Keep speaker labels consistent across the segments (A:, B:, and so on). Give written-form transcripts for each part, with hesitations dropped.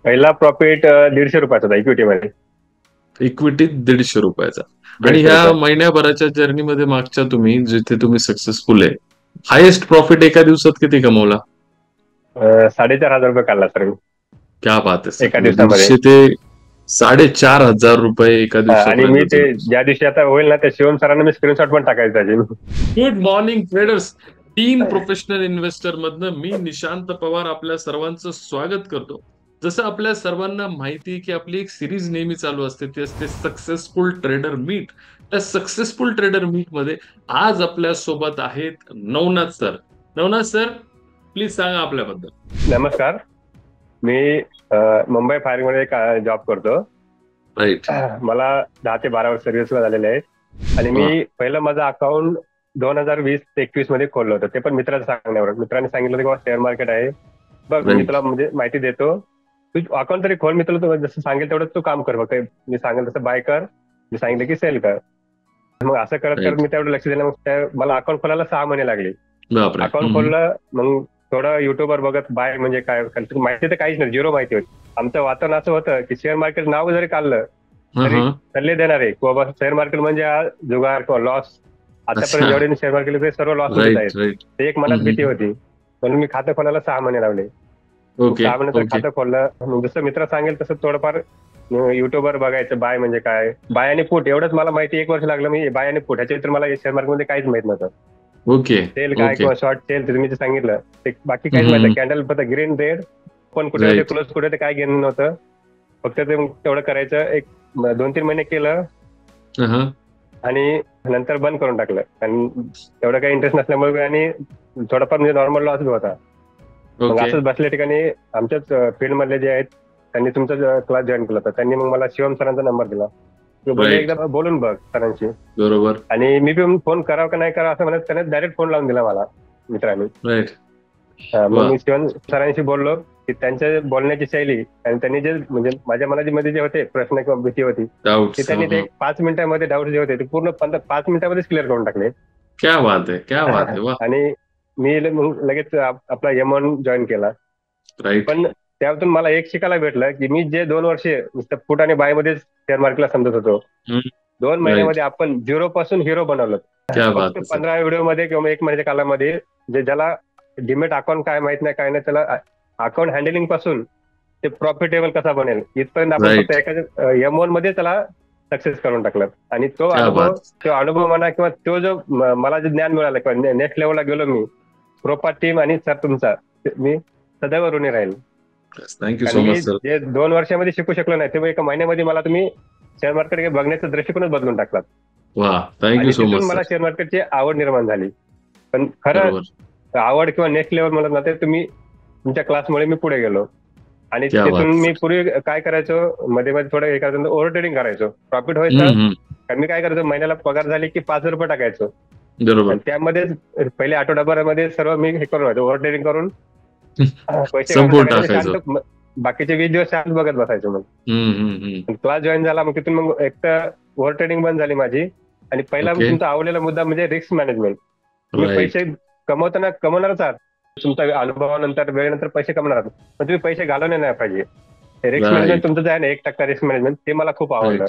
A: पहिला प्रॉफिट ₹150 होता इक्विटीमध्ये.
B: इक्विटीत ₹150. आणि
A: 150
B: ह्या
A: रुपये.
B: महिन्याभराच्या जर्नीमध्ये मागच्या तुम्ही जिथे तुम्ही सक्सेसफुल आहे, हायेस्ट प्रॉफिट एका दिवसात किती कमवला?
A: ₹4,500 काढला सर मी
B: क्या बात आहे सर.
A: एका
B: म्हणजे
A: दिवसामध्ये.
B: 150 ते ₹4,500 एका
A: आणि मी
B: दिवसापर्यंत.
A: ते ज्या दिवशी आता होईल ना, त्या शिवम सरांना मी स्क्रीनशॉट पण टाकायचं त्याचे.
B: Good morning traders. Team professional investor मधनं मी निशांत पवार आपल्या सर्वांचं स्वागत करतो. जसं आपल्या सर्वांना माहिती आहे की आपली एक सिरीज नेहमी चालू असते, ती असते सक्सेसफुल ट्रेडर मीट. त्या सक्सेसफुल ट्रेडर मीट मध्ये आज आपल्या सोबत आहेत Navnath sir. Navnath sir, please सांगा आपल्याबद्दल.
A: नमस्कार. मी मुंबई फायरिंगमध्ये जॉब करतो.
B: राईट.
A: मला 10 ते 12 वर्ष सर्व्हिसला झालेले आहेत. आणि मी पहिलं माझं अकाउंट 2020 ते 21 मध्ये खोललं होतं. ते पण मित्राच्या सांगण्यावर. मित्राने सांगितलं होतं की शेअर मार्केट आहे, बघ मी
B: राईट.
A: तुला म्हणजे माहिती देतो, तू अकाउंट तरी खोल, मी तुला जसं सांगेल तेवढं तू काम कर, फक्त मी सांगेल तसं बाय कर, मी सांगितलं की सेल कर. मग असं करत करत
B: राईट.
A: मी तेवढं लक्ष दिलं. मग मला अकाउंट खोलायला 6 महिने लागले.
B: बापरे.
A: अकाउंट खोललं, मग थोडं युट्यूबवर बघत बाय म्हणजे काय, माहिती तर काहीच नाही, झिरो माहिती होती. आमचं वातावरण असं होतं की शेअर मार्केट नाव जरी काढलं तरी सल्ले देणारे की बाबा शेअर मार्केट म्हणजे हा जुगार किंवा लॉस. आतापर्यंत जेवढे शेअर मार्केट सगळं लॉस मध्ये आहेत.
B: राईट.
A: ते एक मनात भीती होती, म्हणून मी खातं खोलायला 6 महिने लावले.
B: ओके.
A: 6 महिन्यात खातं खोललं. मग जसं मित्र सांगेल तसं थोडंफार युट्यूबवर बघायचं, बाय म्हणजे काय, बाय आणि पुट एवढंच मला माहिती. 1 वर्ष लागलं मी बाय आणि पुट ह्याच्या तर मला शेअर मार्केट मध्ये काहीच माहित नव्हतं.
B: ओके.
A: सेल काय किंवा शॉर्ट सेल तुम्ही जे सांगितलं ते बाकी काहीच माहिती. कॅन्डल फक्त ग्रीन रेड, पण कुठे होते क्लोज कुठे ते काय घेणं नव्हतं. फक्त ते तेवढं करायचं. एक 2-3 महिने केलं आणि नंतर बंद करून टाकलं. आणि तेवढं काही इंटरेस्ट नसल्यामुळे आणि थोडाफार म्हणजे नॉर्मल लॉस होता. मग असंच बसल्या ठिकाणी आमच्याच फील्ड मधले जे आहेत त्यांनी तुमचा क्लास जॉईन केला होता. त्यांनी मग मला शिवम सरांचा नंबर दिला. बोलले एकदा बोलून बघ सरांशी.
B: बरोबर.
A: आणि मी पण फोन करावं का नाही करावं असं म्हणत त्याने डायरेक्ट फोन लावून दिला मला मित्रांनी. मग मी शिवम सरांशी बोललो की त्यांच्या बोलण्याची शैली आणि त्यांनी जे म्हणजे माझ्या मनामध्ये जे होते प्रश्न किंवा भीती होती ते त्यांनी ते 5 मिनिटांमध्ये डाऊट जे होते ते पूर्ण 5 मिनिटांमध्येच क्लिअर करून टाकले.
B: क्या बात आहे, क्या बात आहे. वाह.
A: आणि मी लगेच आपला M1 जॉईन केला. पण त्यातून मला एक शिकायला भेटलं की मी जे 2 वर्षे नुसतं फुट आणि बाय मध्येच शेअर मार्केटला समजत होतो, 2 महिन्यामध्ये आपण 0 पासून हिरो बनवलं. फक्त 15 व्हिडिओ मध्ये किंवा 1 महिन्याच्या कालामध्ये ज्याला डीमॅट अकाउंट काय माहित नाही काय नाही, त्याला अकाउंट हँडलिंग पासून ते प्रॉफिटेबल कसा बनेल इथपर्यंत आपण फक्त एका M1 मध्ये त्याला सक्सेस करून टाकलं. आणि तो अनुभव म्हणा किंवा तो जो मला जे ज्ञान मिळालं किंवा नेक्स्ट लेवलला गेलो मी, प्रोपर टीम आणि सर तुमचा, मी सदैव ऋणी राहील.
B: थँक्यू सो
A: आणि मी
B: मच सर.
A: जे 2 वर्षामध्ये शिकू शकलो नाही ते 1 महिन्यामध्ये मला तुम्ही शेअर मार्केट बघण्याचा दृष्टिकोनच बदलून टाकला. आणि तिथून मला शेअर मार्केटची आवड निर्माण झाली. पण खरं आवड किंवा नेक्स्ट लेवल म्हणत ना, ते तुम्ही तुमच्या क्लासमुळे मी पुढे गेलो. आणि तिथून मी पूर्वी काय करायचो, मध्ये मध्ये थोडं हे करायचं, ओव्हर ट्रेडिंग करायचो. प्रॉफिट व्हायचं कारण मी काय करायचो, महिन्याला पगार झाली की ₹5 टाकायचो. आणि त्यामध्ये पहिले आठवडाभरामध्ये सर्व मी हे करून व्हायचो, ओव्हर ट्रेडिंग करून पैसे शांत बाकीचे 20 दिवस शांत बघत बसायचो. मग क्लास जॉईन झाला. मग तिथून मग एक तर ओव्हर ट्रेडिंग बंद झाली माझी. आणि पहिला तुमचा आवडलेला मुद्दा म्हणजे रिस्क मॅनेजमेंट. तुम्ही पैसे कमवणारच आहात, तुमच्या अनुभवानंतर वेळेनंतर पैसे कमवणार आहात, पण तुम्ही पैसे घालवले नाही पाहिजे. रिस्क मॅनेजमेंट तुमचं जे आहे ना, 1% रिस्क मॅनेजमेंट, ते मला खूप आवडलं.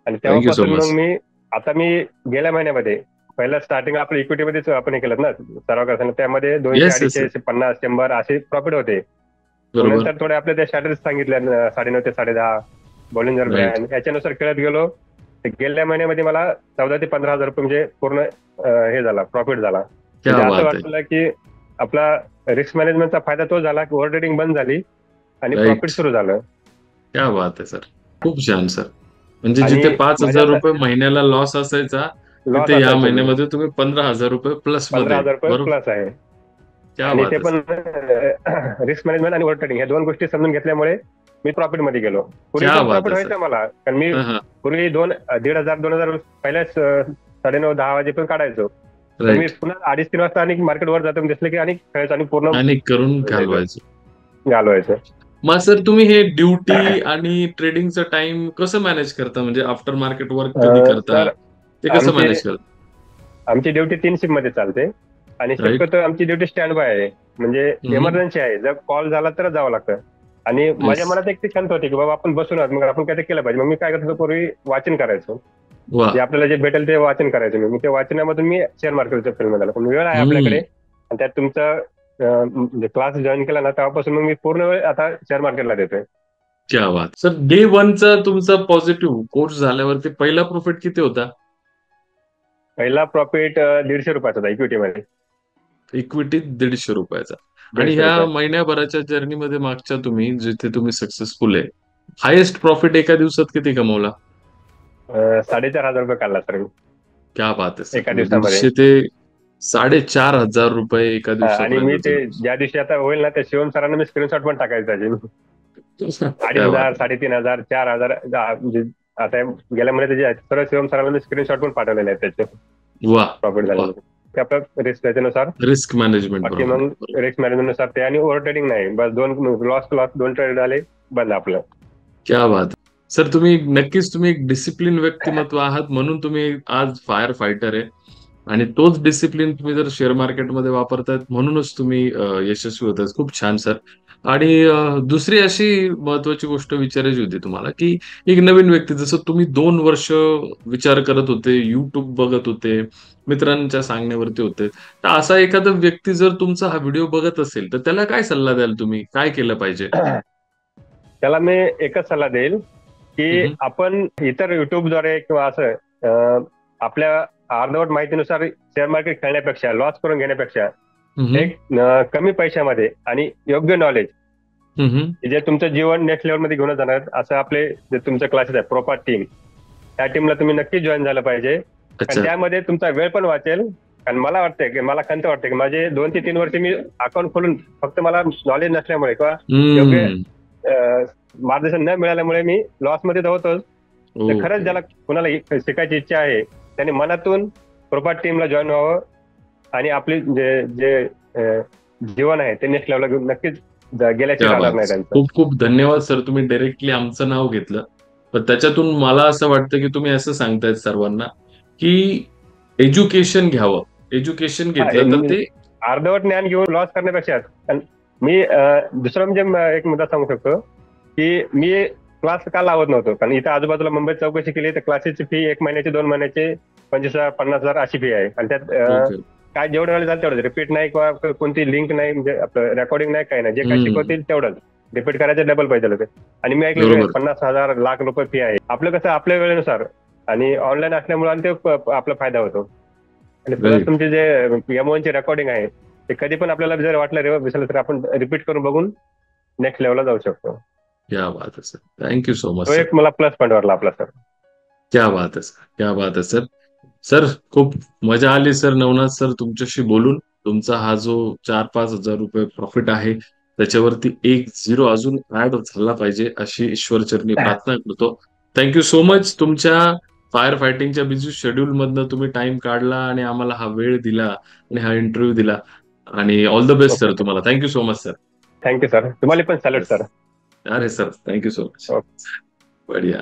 A: आणि तेव्हापासून मग मी गेल्या महिन्यामध्ये पहिला स्टार्टिंग आपल्या इक्विटीमध्येच आपण हे केलं ना सराव करताना, त्यामध्ये 200, 250, 50, 100 असे प्रॉफिट होते. नंतर थोडे आपल्या त्या स्ट्रॅटेजी सांगितल्या 9.5 ते 10.5 बॉलिंजर ब्रँड, याच्यानुसार खेळत गेलो. गेल्या महिन्यामध्ये मला 14 ते 15 हजार रुपये म्हणजे पूर्ण हे झाला, प्रॉफिट झाला. म्हणजे असं वाटलं की आपला रिस्क मॅनेजमेंटचा फायदा तो झाला की ओव्हर ट्रेडिंग बंद झाली आणि प्रॉफिट सुरू झालं.
B: क्या बात आहे सर, खूप छान सर. म्हणजे जिथे ₹5,000 महिन्याला लॉस असायचा, तिथे या महिन्यामध्ये तुम्ही ₹15,000 प्लस मध्ये.
A: ₹15,000 प्लस आहे. आणि ते पण रिस्क मॅनेजमेंट आणि ओव्हर ट्रेडिंग ह्या 2 गोष्टी समजून घेतल्यामुळे मी प्रॉफिट मध्ये गेलो. पूर्वी पण प्रॉफिट व्हायचं मला, कारण मी पूर्वी 1,500-2,000 पहिल्याच 9:30-10 वाजेपर्यंत काढायचो. मी पुन्हा 2:30-3 वाजता आणि मार्केट वर जातो दिसले की आणि खेळायचं आणि पूर्ण
B: करून घालवायचं. मग सर तुम्ही हे ड्युटी आणि ट्रेडिंगचं टाइम कसं मॅनेज करता, म्हणजे आफ्टर मार्केट वर्क कधी करता, ते कसं मॅनेज करता?
A: आमची ड्युटी 3 शिफ्ट मध्ये चालते. आणि शक्यतो आमची ड्युटी स्टँड बाय आहे, म्हणजे इमर्जन्सी आहे, जर कॉल झाला तर जावं लागतं. आणि माझ्या मनात एक ती क्षमता होती की बाबा आपण बसून आहोत, मग आपण काय केलं पाहिजे. मग मी काय करतो, पूर्वी वाचन करायचो. जे आपल्याला जे भेटेल ते वाचन करायचं. मी ते वाचनामधून मी शेअर मार्केटच्या फील्डमध्ये आलो. पण वेळ आहे आपल्याकडे आणि त्यात तुमचा क्लास जॉईन केला ना, तेव्हापासून मग मी पूर्ण वेळ आता शेअर मार्केटला देतोय.
B: क्या बात सर. डे 1चा तुमचा पॉझिटिव्ह कोर्स झाल्यावरती पहिला प्रॉफिट किती होता?
A: पहिला प्रॉफिट ₹150 होता इक्विटीमध्ये.
B: इक्विटी ₹150. आणि ह्या महिन्याभराच्या जर्नीमध्ये मागच्या तुम्ही जिथे तुम्ही सक्सेसफुल आहे, हायेस्ट प्रॉफिट एका दिवसात किती कमवला?
A: ₹4,500 काढला सर मी.
B: क्या बात आहे
A: एका
B: सर.
A: दिवसामध्ये.
B: 150 ते ₹4,500 एका
A: आणि मी
B: दिवसापर्यंत
A: ते
B: तुम्ही.
A: ज्या दिवशी आता होईल ना, त्या शिवम सरांना मी स्क्रीनशॉट पण टाकायचं त्याचे.
B: क्या बात
A: 2,500, 3,500, 4,000 म्हणजे आता गेल्या महिन्यात त्याचे सर्व शिवम सरांना मी स्क्रीनशॉट पण पाठवलेले आहेत त्याचे
B: वा
A: प्रॉफिट झाले. ते आपलं रिस्क त्याच्यानुसार,
B: रिस्क मॅनेजमेंट
A: बाकी मग रिस्क मॅनेजमेंट नुसार ते. आणि ओव्हर ट्रेडिंग नाही, बस दोन ट्रेड झाले बंद आपलं.
B: क्या बात सर. तुम्ही नक्कीच तुम्ही एक डिसिप्लिन व्यक्तिमत्व आहात, म्हणून तुम्ही आज फायर फायटर आहे. आणि तोच डिसिप्लिन तुम्ही जर शेअर मार्केटमध्ये वापरतायत, म्हणूनच तुम्ही यशस्वी होत. खूप छान सर. आणि दुसरी अशी महत्वाची गोष्ट विचारायची होती तुम्हाला, की एक नवीन व्यक्ती जसं तुम्ही 2 वर्ष विचार करत होते, युट्यूब बघत होते, मित्रांच्या सांगण्यावरती होते, तर असा एखादा व्यक्ती जर तुमचा हा व्हिडिओ बघत असेल, तर त्याला काय सल्ला द्याल तुम्ही? काय केलं पाहिजे?
A: त्याला मी एकच सल्ला देईल की आपण इतर युट्यूबद्वारे किंवा असं आपल्या अर्धवट माहितीनुसार शेअर मार्केट खेळण्यापेक्षा, लॉस करून घेण्यापेक्षा, एक कमी पैशामध्ये आणि योग्य नॉलेज जे तुमचं जीवन नेक्स्ट लेवल मध्ये घेऊन जाणार, असं आपले जे तुमचे क्लासेस आहे प्रॉपर टीम, त्या टीमला तुम्ही नक्की जॉईन झालं पाहिजे. आणि त्यामध्ये तुमचा वेळ पण वाचेल. कारण मला वाटतंय की मला खंत वाटते की माझे 2 ते 3 वर्ष मी अकाउंट खोलून फक्त मला नॉलेज नसल्यामुळे किंवा योग्य मार्गदर्शन न मिळाल्यामुळे मी लॉस मध्ये होतोच. तर खरंच ज्याला कुणाला शिकायची इच्छा आहे त्याने मनातून प्रॉपर टीमला जॉईन व्हावं आणि आपली जे जीवन आहे ते नेक्स्ट लेवलला घेऊन नक्कीच गेल्याशिवाय राहणार नाही त्यांचं.
B: खूप खूप धन्यवाद सर. तुम्ही डायरेक्टली आमचं नाव घेतलं. पण त्याच्यातून मला असं वाटतं की तुम्ही असं सांगतायत सर्वांना की एज्युकेशन घ्यावं. एज्युकेशन घेतलं तर ते
A: अर्धवट ज्ञान घेऊन लॉस करण्यापेक्षा. मी दुसरं म्हणजे एक मुद्दा सांगू शकतो की मी क्लास का लावत नव्हतो. कारण इथं आजूबाजूला मुंबईत चौकशी केली तर क्लासेसची फी 1 महिन्याची 2 महिन्याची 25,000 50,000 अशी फी आहे. आणि त्यात काय जेवढं वेळ झालं तेवढंच, रिपीट नाही किंवा कोणती लिंक नाही, म्हणजे आपलं रेकॉर्डिंग नाही, काही नाही. जे काय शिकवतील तेवढंच, रिपीट करायचे डबल पैसे होते. आणि मी ऐकलं 50,000 लाख रुपये फी आहे. आपलं कसं आपल्या वेळेनुसार आणि ऑनलाईन असल्यामुळे आणि ते आपला फायदा होतो. आणि प्लस तुमचे जे M1 ची रेकॉर्डिंग आहे ते कधी पण आपल्याला जर वाटलं विसरलं तर आपण रिपीट करून बघून नेक्स्ट लेवलला जाऊ शकतो.
B: क्या बात आहे सर. Thank you so much.
A: तो एक मला प्लस पॉईंट वाटला आपला सर.
B: क्या बात आहे सर. क्या बात आहे सर. सर खूप मजा आली सर नवनाथ सर तुमच्याशी बोलून. तुमचा हा जो 4-5 हजार रुपये प्रॉफिट आहे त्याच्यावरती 1 0 अजून ऍड झाला पाहिजे अशी ईश्वरचरणी प्रार्थना करतो. Thank you so much. तुमच्या फायर फायटिंगच्या बिझी शेड्यूल मधनं तुम्ही टाइम काढला आणि आम्हाला हा वेळ दिला आणि हा इंटरव्ह्यू दिला. आणि ऑल द बेस्ट सर तुम्हाला. Thank you so much sir.
A: Thank you sir. तुम्हाला पण सॅल्यूट सर.
B: अरे सर थँक्यू सो मच. बढिया.